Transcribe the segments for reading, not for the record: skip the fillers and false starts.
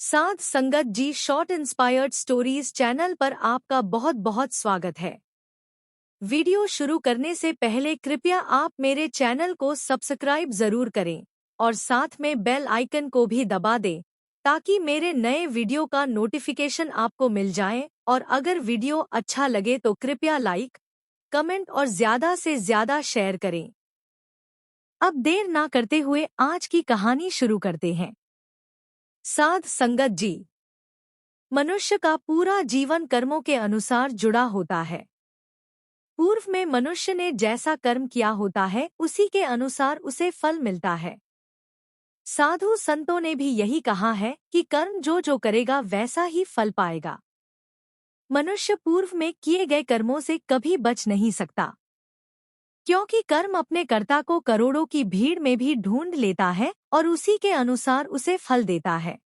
साध संगत जी short inspired stories channel पर आपका बहुत बहुत स्वागत है। वीडियो शुरू करने से पहले कृपया आप मेरे चैनल को सब्सक्राइब जरूर करें और साथ में बेल आइकन को भी दबा दें ताकि मेरे नए वीडियो का नोटिफिकेशन आपको मिल जाए। और अगर वीडियो अच्छा लगे तो कृपया लाइक, कमेंट और ज़्यादा से ज़्यादा शेयर करें। अब देर ना करते हुए आज की कहानी शुरू करते हैं। साध संगत जी। मनुष्य का पूरा जीवन कर्मों के अनुसार जुड़ा होता है। पूर्व में मनुष्य ने जैसा कर्म किया होता है उसी के अनुसार उसे फल मिलता है। साधु संतों ने भी यही कहा है कि कर्म जो जो करेगा वैसा ही फल पाएगा। मनुष्य पूर्व में किए गए कर्मों से कभी बच नहीं सकता, क्योंकि कर्म अपने कर्ता को करोड़ों की भीड़ में भी ढूंढ लेता है और उसी के अनुसार उसे फल देता है।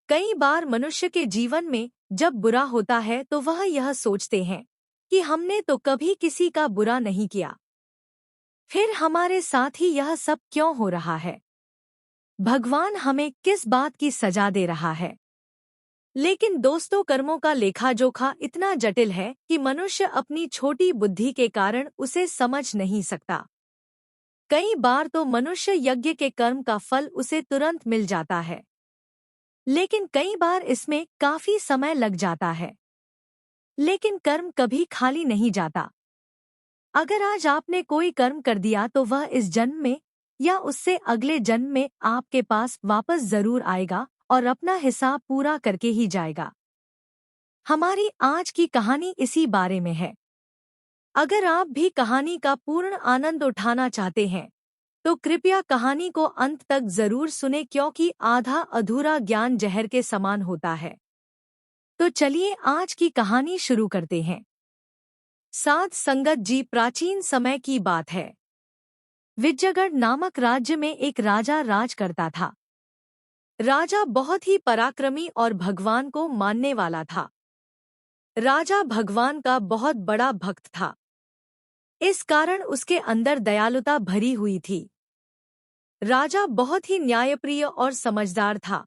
कई बार मनुष्य के जीवन में जब बुरा होता है तो वह यह सोचते हैं कि हमने तो कभी किसी का बुरा नहीं किया, फिर हमारे साथ ही यह सब क्यों हो रहा है? भगवान हमें किस बात की सजा दे रहा है? लेकिन दोस्तों, कर्मों का लेखा जोखा इतना जटिल है कि मनुष्य अपनी छोटी बुद्धि के कारण उसे समझ नहीं सकता। कई बार तो मनुष्य यज्ञ के कर्म का फल उसे तुरंत मिल जाता है, लेकिन कई बार इसमें काफी समय लग जाता है। लेकिन कर्म कभी खाली नहीं जाता। अगर आज आपने कोई कर्म कर दिया तो वह इस जन्म में या उससे अगले जन्म में आपके पास वापस जरूर आएगा और अपना हिसाब पूरा करके ही जाएगा। हमारी आज की कहानी इसी बारे में है। अगर आप भी कहानी का पूर्ण आनंद उठाना चाहते हैं तो कृपया कहानी को अंत तक जरूर सुने, क्योंकि आधा अधूरा ज्ञान जहर के समान होता है। तो चलिए आज की कहानी शुरू करते हैं। साध संगत जी, प्राचीन समय की बात है। विजयगढ़ नामक राज्य में एक राजा राज करता था। राजा बहुत ही पराक्रमी और भगवान को मानने वाला था। राजा भगवान का बहुत बड़ा भक्त था। इस कारण उसके अंदर दयालुता भरी हुई थी। राजा बहुत ही न्यायप्रिय और समझदार था।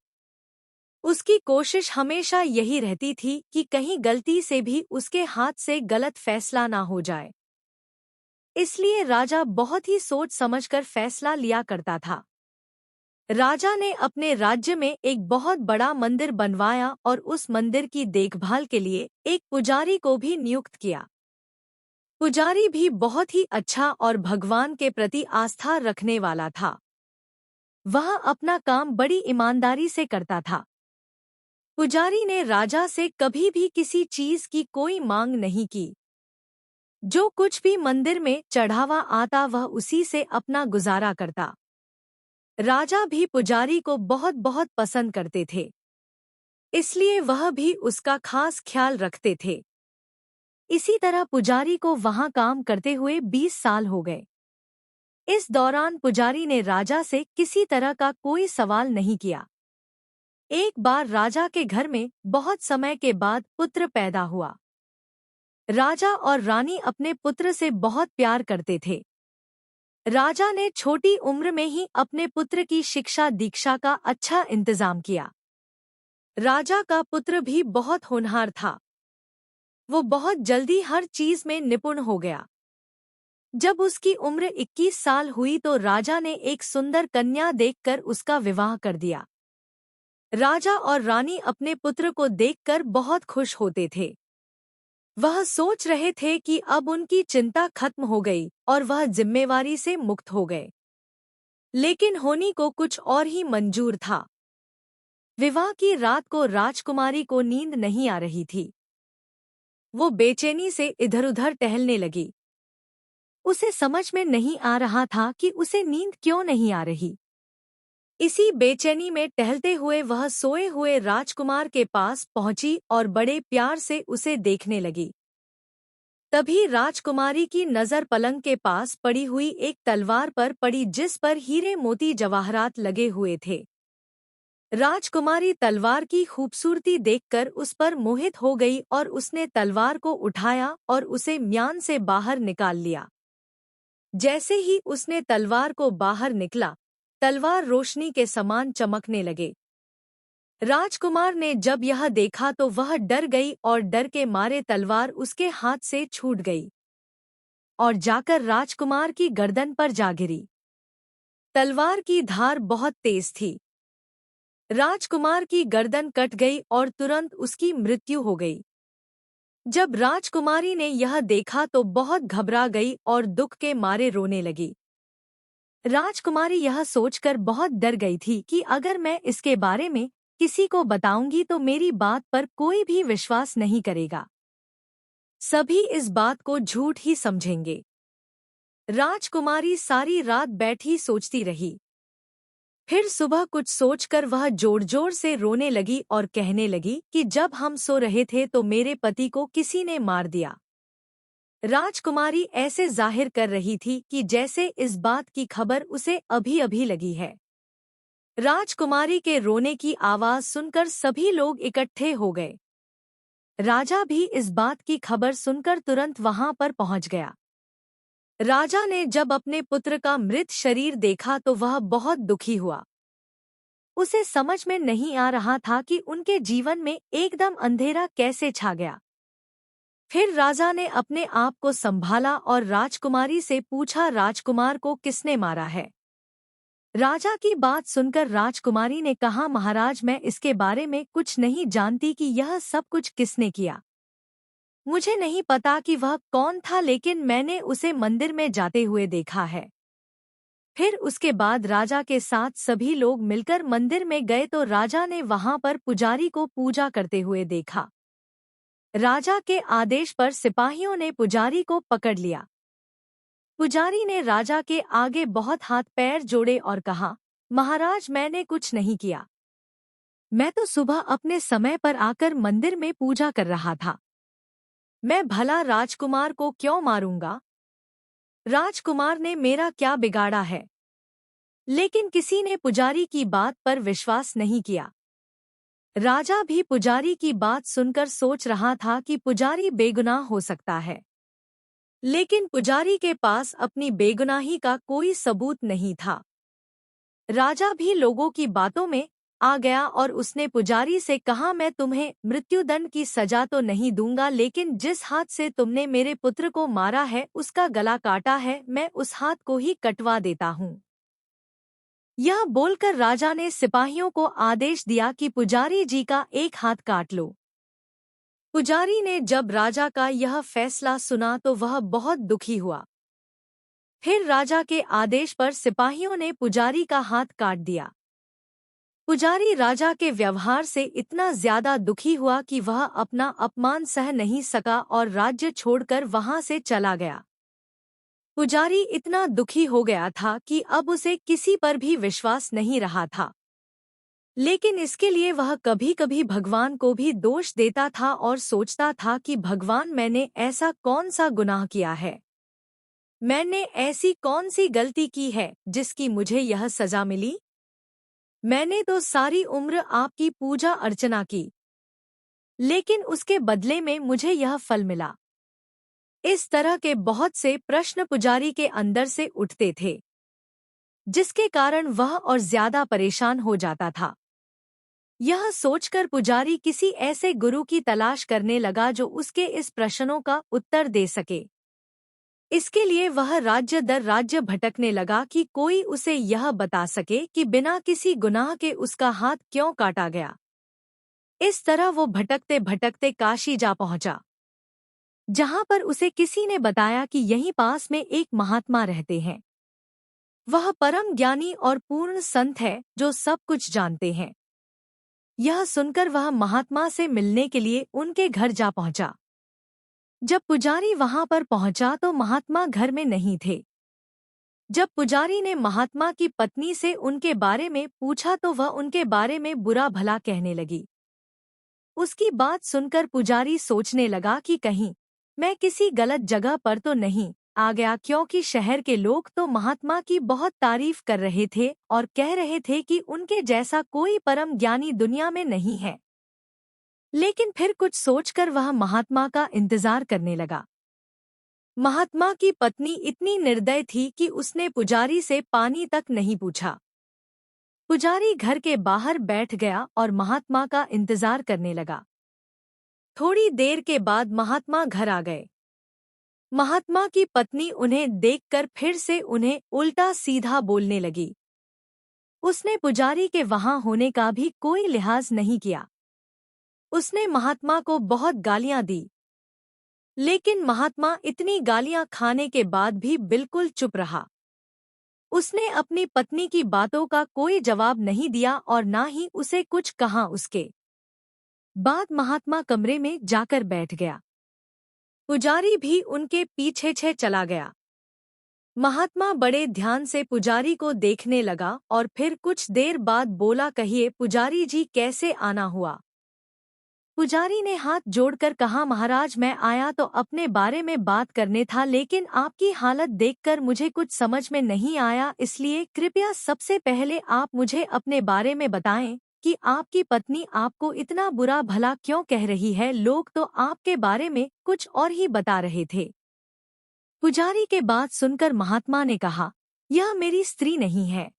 उसकी कोशिश हमेशा यही रहती थी कि कहीं गलती से भी उसके हाथ से गलत फैसला ना हो जाए। इसलिए राजा बहुत ही सोच समझकर फैसला लिया करता था। राजा ने अपने राज्य में एक बहुत बड़ा मंदिर बनवाया और उस मंदिर की देखभाल के लिए एक पुजारी को भी नियुक्त किया। पुजारी भी बहुत ही अच्छा और भगवान के प्रति आस्था रखने वाला था। वह अपना काम बड़ी ईमानदारी से करता था। पुजारी ने राजा से कभी भी किसी चीज की कोई मांग नहीं की। जो कुछ भी मंदिर में चढ़ावा आता वह उसी से अपना गुजारा करता। राजा भी पुजारी को बहुत बहुत पसंद करते थे, इसलिए वह भी उसका खास ख्याल रखते थे। इसी तरह पुजारी को वहां काम करते हुए 20 साल हो गए। इस दौरान पुजारी ने राजा से किसी तरह का कोई सवाल नहीं किया। एक बार राजा के घर में बहुत समय के बाद पुत्र पैदा हुआ। राजा और रानी अपने पुत्र से बहुत प्यार करते थे। राजा ने छोटी उम्र में ही अपने पुत्र की शिक्षा दीक्षा का अच्छा इंतजाम किया। राजा का पुत्र भी बहुत होनहार था। वो बहुत जल्दी हर चीज में निपुण हो गया। जब उसकी उम्र 21 साल हुई तो राजा ने एक सुंदर कन्या देखकर उसका विवाह कर दिया। राजा और रानी अपने पुत्र को देखकर बहुत खुश होते थे। वह सोच रहे थे कि अब उनकी चिंता खत्म हो गई और वह जिम्मेवारी से मुक्त हो गए। लेकिन होनी को कुछ और ही मंजूर था। विवाह की रात को राजकुमारी को नींद नहीं आ रही थी। वो बेचैनी से इधर-उधर टहलने लगी। उसे समझ में नहीं आ रहा था कि उसे नींद क्यों नहीं आ रही। इसी बेचैनी में टहलते हुए वह सोए हुए राजकुमार के पास पहुंची और बड़े प्यार से उसे देखने लगी। तभी राजकुमारी की नजर पलंग के पास पड़ी हुई एक तलवार पर पड़ी, जिस पर हीरे मोती जवाहरात लगे हुए थे। राजकुमारी तलवार की खूबसूरती देखकर उस पर मोहित हो गई और उसने तलवार को उठाया और उसे म्यान से बाहर निकाल लिया। जैसे ही उसने तलवार को बाहर निकला, तलवार रोशनी के समान चमकने लगे। राजकुमार ने जब यह देखा तो वह डर गई और डर के मारे तलवार उसके हाथ से छूट गई और जाकर राजकुमार की गर्दन पर जा गिरी। तलवार की धार बहुत तेज थी। राजकुमार की गर्दन कट गई और तुरंत उसकी मृत्यु हो गई। जब राजकुमारी ने यह देखा तो बहुत घबरा गई और दुख के मारे रोने लगी। राजकुमारी यह सोचकर बहुत डर गई थी कि अगर मैं इसके बारे में किसी को बताऊंगी तो मेरी बात पर कोई भी विश्वास नहीं करेगा। सभी इस बात को झूठ ही समझेंगे। राजकुमारी सारी रात बैठी सोचती रही। फिर सुबह कुछ सोचकर वह जोर जोर से रोने लगी और कहने लगी कि जब हम सो रहे थे तो मेरे पति को किसी ने मार दिया। राजकुमारी ऐसे जाहिर कर रही थी कि जैसे इस बात की खबर उसे अभी अभी लगी है। राजकुमारी के रोने की आवाज सुनकर सभी लोग इकट्ठे हो गए। राजा भी इस बात की खबर सुनकर तुरंत वहां पर पहुंच गया। राजा ने जब अपने पुत्र का मृत शरीर देखा तो वह बहुत दुखी हुआ। उसे समझ में नहीं आ रहा था कि उनके जीवन में एकदम अंधेरा कैसे छा गया। फिर राजा ने अपने आप को संभाला और राजकुमारी से पूछा, राजकुमार को किसने मारा है? राजा की बात सुनकर राजकुमारी ने कहा, महाराज मैं इसके बारे में कुछ नहीं जानती कि यह सब कुछ किसने किया। मुझे नहीं पता कि वह कौन था, लेकिन मैंने उसे मंदिर में जाते हुए देखा है। फिर उसके बाद राजा के साथ सभी लोग मिलकर मंदिर में गए तो राजा ने वहां पर पुजारी को पूजा करते हुए देखा। राजा के आदेश पर सिपाहियों ने पुजारी को पकड़ लिया। पुजारी ने राजा के आगे बहुत हाथ पैर जोड़े और कहा, महाराज मैंने कुछ नहीं किया। मैं तो सुबह अपने समय पर आकर मंदिर में पूजा कर रहा था। मैं भला राजकुमार को क्यों मारूंगा? राजकुमार ने मेरा क्या बिगाड़ा है? लेकिन किसी ने पुजारी की बात पर विश्वास नहीं किया। राजा भी पुजारी की बात सुनकर सोच रहा था कि पुजारी बेगुनाह हो सकता है, लेकिन पुजारी के पास अपनी बेगुनाही का कोई सबूत नहीं था। राजा भी लोगों की बातों में आ गया और उसने पुजारी से कहा, मैं तुम्हें मृत्युदंड की सजा तो नहीं दूंगा, लेकिन जिस हाथ से तुमने मेरे पुत्र को मारा है उसका गला काटा है, मैं उस हाथ को ही कटवा देता हूँ। यह बोलकर राजा ने सिपाहियों को आदेश दिया कि पुजारी जी का एक हाथ काट लो। पुजारी ने जब राजा का यह फैसला सुना तो वह बहुत दुखी हुआ। फिर राजा के आदेश पर सिपाहियों ने पुजारी का हाथ काट दिया। पुजारी राजा के व्यवहार से इतना ज्यादा दुखी हुआ कि वह अपना अपमान सह नहीं सका और राज्य छोड़कर वहां से चला गया। पुजारी इतना दुखी हो गया था कि अब उसे किसी पर भी विश्वास नहीं रहा था। लेकिन इसके लिए वह कभी कभी भगवान को भी दोष देता था और सोचता था कि भगवान मैंने ऐसा कौन सा गुनाह किया है, मैंने ऐसी कौन सी गलती की है जिसकी मुझे यह सजा मिली। मैंने तो सारी उम्र आपकी पूजा अर्चना की, लेकिन उसके बदले में मुझे यह फल मिला। इस तरह के बहुत से प्रश्न पुजारी के अंदर से उठते थे, जिसके कारण वह और ज्यादा परेशान हो जाता था। यह सोचकर पुजारी किसी ऐसे गुरु की तलाश करने लगा जो उसके इस प्रश्नों का उत्तर दे सके। इसके लिए वह राज्य दर राज्य भटकने लगा कि कोई उसे यह बता सके कि बिना किसी गुनाह के उसका हाथ क्यों काटा गया। इस तरह वो भटकते भटकते काशी जा पहुंचा, जहां पर उसे किसी ने बताया कि यहीं पास में एक महात्मा रहते हैं। वह परम ज्ञानी और पूर्ण संत है जो सब कुछ जानते हैं। यह सुनकर वह महात्मा से मिलने के लिए उनके घर जा पहुंचा। जब पुजारी वहां पर पहुंचा तो महात्मा घर में नहीं थे। जब पुजारी ने महात्मा की पत्नी से उनके बारे में पूछा तो वह उनके बारे में बुरा भला कहने लगी। उसकी बात सुनकर पुजारी सोचने लगा कि कहीं मैं किसी गलत जगह पर तो नहीं आ गया, क्योंकि शहर के लोग तो महात्मा की बहुत तारीफ कर रहे थे और कह रहे थे कि उनके जैसा कोई परम ज्ञानी दुनिया में नहीं है। लेकिन फिर कुछ सोचकर वह महात्मा का इंतजार करने लगा। महात्मा की पत्नी इतनी निर्दय थी कि उसने पुजारी से पानी तक नहीं पूछा। पुजारी घर के बाहर बैठ गया और महात्मा का इंतजार करने लगा। थोड़ी देर के बाद महात्मा घर आ गए। महात्मा की पत्नी उन्हें देखकर फिर से उन्हें उल्टा सीधा बोलने लगी। उसने पुजारी के वहां होने का भी कोई लिहाज नहीं किया। उसने महात्मा को बहुत गालियां दी, लेकिन महात्मा इतनी गालियां खाने के बाद भी बिल्कुल चुप रहा। उसने अपनी पत्नी की बातों का कोई जवाब नहीं दिया और ना ही उसे कुछ कहा। उसके बाद महात्मा कमरे में जाकर बैठ गया। पुजारी भी उनके पीछे चला गया। महात्मा बड़े ध्यान से पुजारी को देखने लगा और फिर कुछ देर बाद बोला, कहिए पुजारी जी, कैसे आना हुआ? पुजारी ने हाथ जोड़कर कहा, महाराज, मैं आया तो अपने बारे में बात करने था, लेकिन आपकी हालत देखकर मुझे कुछ समझ में नहीं आया, इसलिए कृपया सबसे पहले आप मुझे अपने बारे में बताएं कि आपकी पत्नी आपको इतना बुरा भला क्यों कह रही है। लोग तो आपके बारे में कुछ और ही बता रहे थे। पुजारी के बात सुनकर महात्मा ने कहा, यह मेरी स्त्री नहीं है,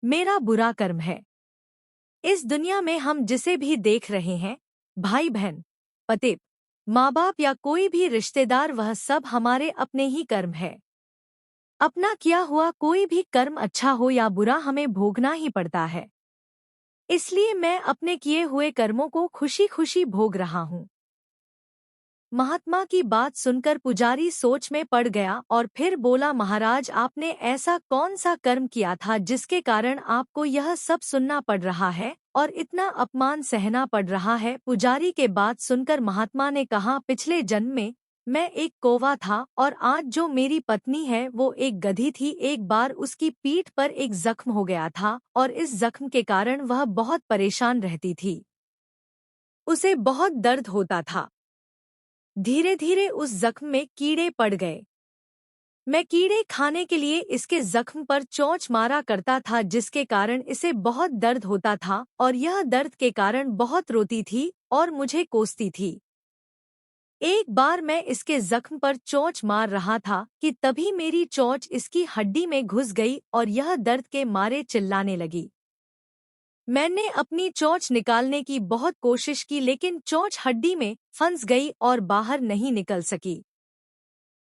मेरा बुरा कर्म है। इस दुनिया में हम जिसे भी देख रहे हैं, भाई बहन, पति, माँ बाप या कोई भी रिश्तेदार, वह सब हमारे अपने ही कर्म है। अपना किया हुआ कोई भी कर्म अच्छा हो या बुरा हमें भोगना ही पड़ता है। इसलिए मैं अपने किए हुए कर्मों को खुशी खुशी भोग रहा हूँ। महात्मा की बात सुनकर पुजारी सोच में पड़ गया और फिर बोला, महाराज, आपने ऐसा कौन सा कर्म किया था जिसके कारण आपको यह सब सुनना पड़ रहा है और इतना अपमान सहना पड़ रहा है? पुजारी के बात सुनकर महात्मा ने कहा, पिछले जन्म में मैं एक कौवा था और आज जो मेरी पत्नी है वो एक गधी थी। एक बार उसकी पीठ पर एक जख्म हो गया था और इस जख्म के कारण वह बहुत परेशान रहती थी। उसे बहुत दर्द होता था। धीरे धीरे उस जख्म में कीड़े पड़ गए। मैं कीड़े खाने के लिए इसके जख्म पर चोंच मारा करता था, जिसके कारण इसे बहुत दर्द होता था और यह दर्द के कारण बहुत रोती थी और मुझे कोसती थी। एक बार मैं इसके जख्म पर चोंच मार रहा था कि तभी मेरी चोंच इसकी हड्डी में घुस गई और यह दर्द के मारे चिल्लाने लगी। मैंने अपनी चोंच निकालने की बहुत कोशिश की, लेकिन चोंच हड्डी में फंस गई और बाहर नहीं निकल सकी।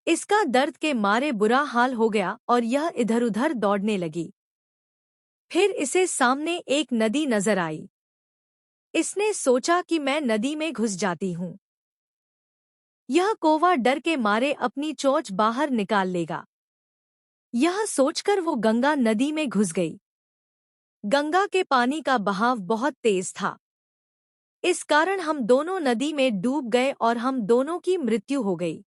इसका दर्द के मारे बुरा हाल हो गया और यह इधर-उधर दौड़ने लगी। फिर इसे सामने एक नदी नजर आई। इसने सोचा कि मैं नदी में घुस जाती हूँ। यह कौवा डर के मारे अपनी चोंच बाहर निकाल लेगा। यह सोचकर वो गंगा नदी में घुस गई। गंगा के पानी का बहाव बहुत तेज था। इस कारण हम दोनों नदी में डूब गए और हम दोनों की मृत्यु हो गई।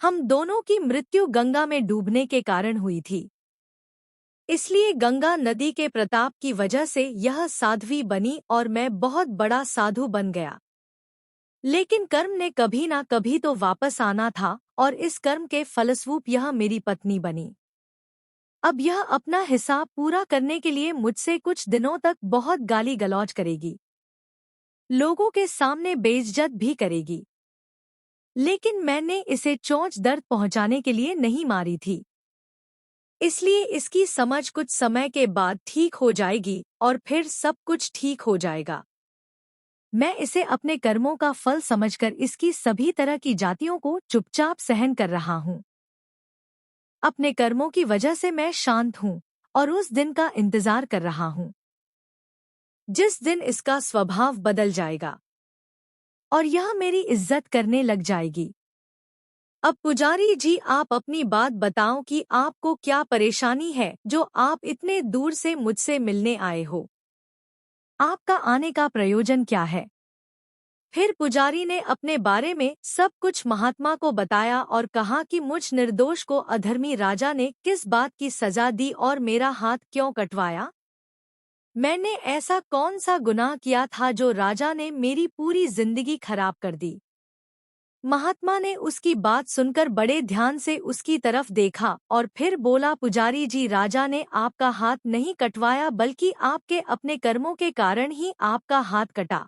हम दोनों की मृत्यु गंगा में डूबने के कारण हुई थी। इसलिए गंगा नदी के प्रताप की वजह से यह साध्वी बनी और मैं बहुत बड़ा साधु बन गया। लेकिन कर्म ने कभी ना कभी तो वापस आना था और इस कर्म के फलस्वरूप यह मेरी पत्नी बनी। अब यह अपना हिसाब पूरा करने के लिए मुझसे कुछ दिनों तक बहुत गाली गलौज करेगी, लोगों के सामने बेइज्जत भी करेगी। लेकिन मैंने इसे चोंच दर्द पहुंचाने के लिए नहीं मारी थी, इसलिए इसकी समझ कुछ समय के बाद ठीक हो जाएगी और फिर सब कुछ ठीक हो जाएगा। मैं इसे अपने कर्मों का फल समझकर इसकी सभी तरह की जातियों को चुपचाप सहन कर रहा हूँ। अपने कर्मों की वजह से मैं शांत हूँ और उस दिन का इंतजार कर रहा हूँ जिस दिन इसका स्वभाव बदल जाएगा और यह मेरी इज्जत करने लग जाएगी। अब पुजारी जी, आप अपनी बात बताओ कि आपको क्या परेशानी है जो आप इतने दूर से मुझसे मिलने आए हो। आपका आने का प्रयोजन क्या है? फिर पुजारी ने अपने बारे में सब कुछ महात्मा को बताया और कहा कि मुझ निर्दोष को अधर्मी राजा ने किस बात की सजा दी और मेरा हाथ क्यों कटवाया। मैंने ऐसा कौन सा गुनाह किया था जो राजा ने मेरी पूरी जिंदगी खराब कर दी। महात्मा ने उसकी बात सुनकर बड़े ध्यान से उसकी तरफ देखा और फिर बोला, पुजारी जी, राजा ने आपका हाथ नहीं कटवाया बल्कि आपके अपने कर्मों के कारण ही आपका हाथ कटा।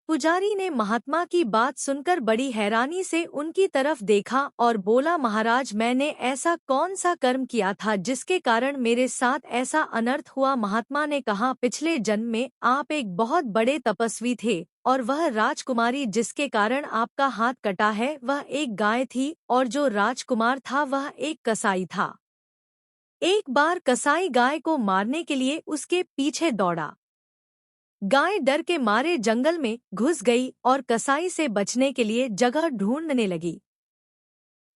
पुजारी ने महात्मा की बात सुनकर बड़ी हैरानी से उनकी तरफ देखा और बोला, महाराज, मैंने ऐसा कौन सा कर्म किया था जिसके कारण मेरे साथ ऐसा अनर्थ हुआ। महात्मा ने कहा, पिछले जन्म में आप एक बहुत बड़े तपस्वी थे और वह राजकुमारी जिसके कारण आपका हाथ कटा है वह एक गाय थी और जो राजकुमार था वह एक कसाई था। एक बार कसाई गाय को मारने के लिए उसके पीछे दौड़ा। गाय डर के मारे जंगल में घुस गई और कसाई से बचने के लिए जगह ढूंढने लगी।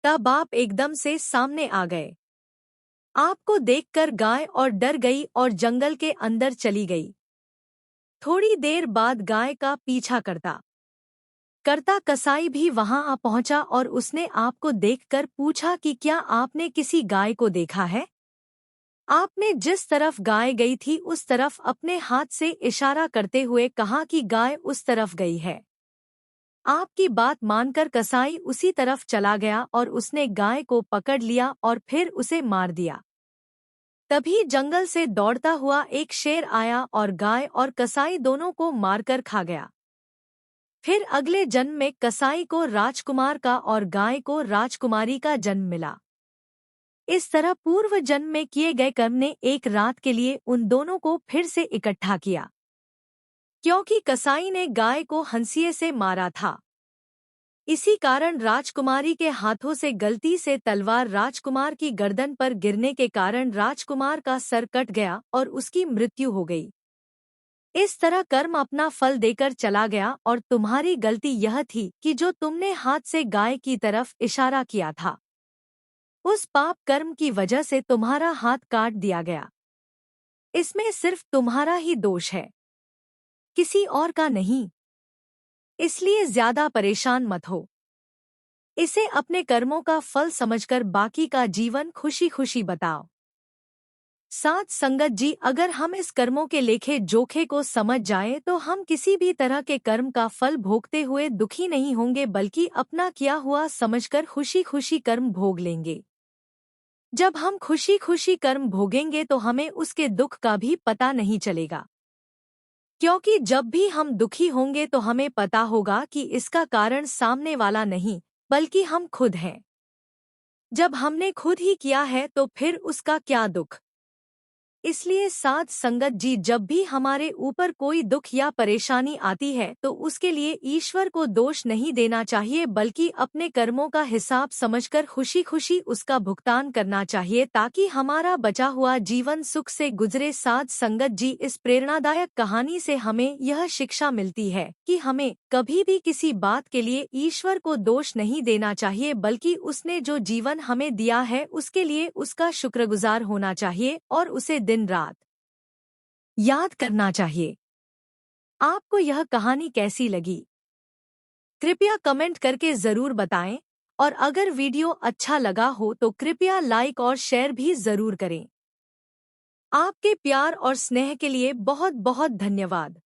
तब आप एकदम से सामने आ गए। आपको देखकर गाय और डर गई और जंगल के अंदर चली गई। थोड़ी देर बाद गाय का पीछा करता करता कसाई भी वहां आ पहुंचा और उसने आपको देखकर पूछा कि क्या आपने किसी गाय को देखा है? आपने जिस तरफ गाय गई थी उस तरफ अपने हाथ से इशारा करते हुए कहा कि गाय उस तरफ गई है। आपकी बात मानकर कसाई उसी तरफ चला गया और उसने गाय को पकड़ लिया और फिर उसे मार दिया। तभी जंगल से दौड़ता हुआ एक शेर आया और गाय और कसाई दोनों को मारकर खा गया। फिर अगले जन्म में कसाई को राजकुमार का और गाय को राजकुमारी का जन्म मिला। इस तरह पूर्व जन्म में किए गए कर्म ने एक रात के लिए उन दोनों को फिर से इकट्ठा किया। क्योंकि कसाई ने गाय को हंसिए से मारा था, इसी कारण राजकुमारी के हाथों से गलती से तलवार राजकुमार की गर्दन पर गिरने के कारण राजकुमार का सर कट गया और उसकी मृत्यु हो गई। इस तरह कर्म अपना फल देकर चला गया और तुम्हारी गलती यह थी कि जो तुमने हाथ से गाय की तरफ इशारा किया था, उस पाप कर्म की वजह से तुम्हारा हाथ काट दिया गया। इसमें सिर्फ तुम्हारा ही दोष है, किसी और का नहीं। इसलिए ज्यादा परेशान मत हो। इसे अपने कर्मों का फल समझकर बाकी का जीवन खुशी खुशी बताओ। साथ संगत जी, अगर हम इस कर्मों के लेखे जोखे को समझ जाएं तो हम किसी भी तरह के कर्म का फल भोगते हुए दुखी नहीं होंगे, बल्कि अपना किया हुआ समझकर खुशी खुशी कर्म भोग लेंगे। जब हम खुशी खुशी कर्म भोगेंगे तो हमें उसके दुख का भी पता नहीं चलेगा, क्योंकि जब भी हम दुखी होंगे तो हमें पता होगा कि इसका कारण सामने वाला नहीं बल्कि हम खुद हैं। जब हमने खुद ही किया है तो फिर उसका क्या दुख। इसलिए साध संगत जी, जब भी हमारे ऊपर कोई दुख या परेशानी आती है तो उसके लिए ईश्वर को दोष नहीं देना चाहिए, बल्कि अपने कर्मों का हिसाब समझकर खुशी खुशी उसका भुगतान करना चाहिए, ताकि हमारा बचा हुआ जीवन सुख से गुजरे। साध संगत जी, इस प्रेरणादायक कहानी से हमें यह शिक्षा मिलती है कि हमें कभी भी किसी बात के लिए ईश्वर को दोष नहीं देना चाहिए, बल्कि उसने जो जीवन हमें दिया है उसके लिए उसका शुक्रगुजार होना चाहिए और उसे दिन रात याद करना चाहिए। आपको यह कहानी कैसी लगी कृपया कमेंट करके जरूर बताएं, और अगर वीडियो अच्छा लगा हो तो कृपया लाइक और शेयर भी जरूर करें। आपके प्यार और स्नेह के लिए बहुत बहुत धन्यवाद।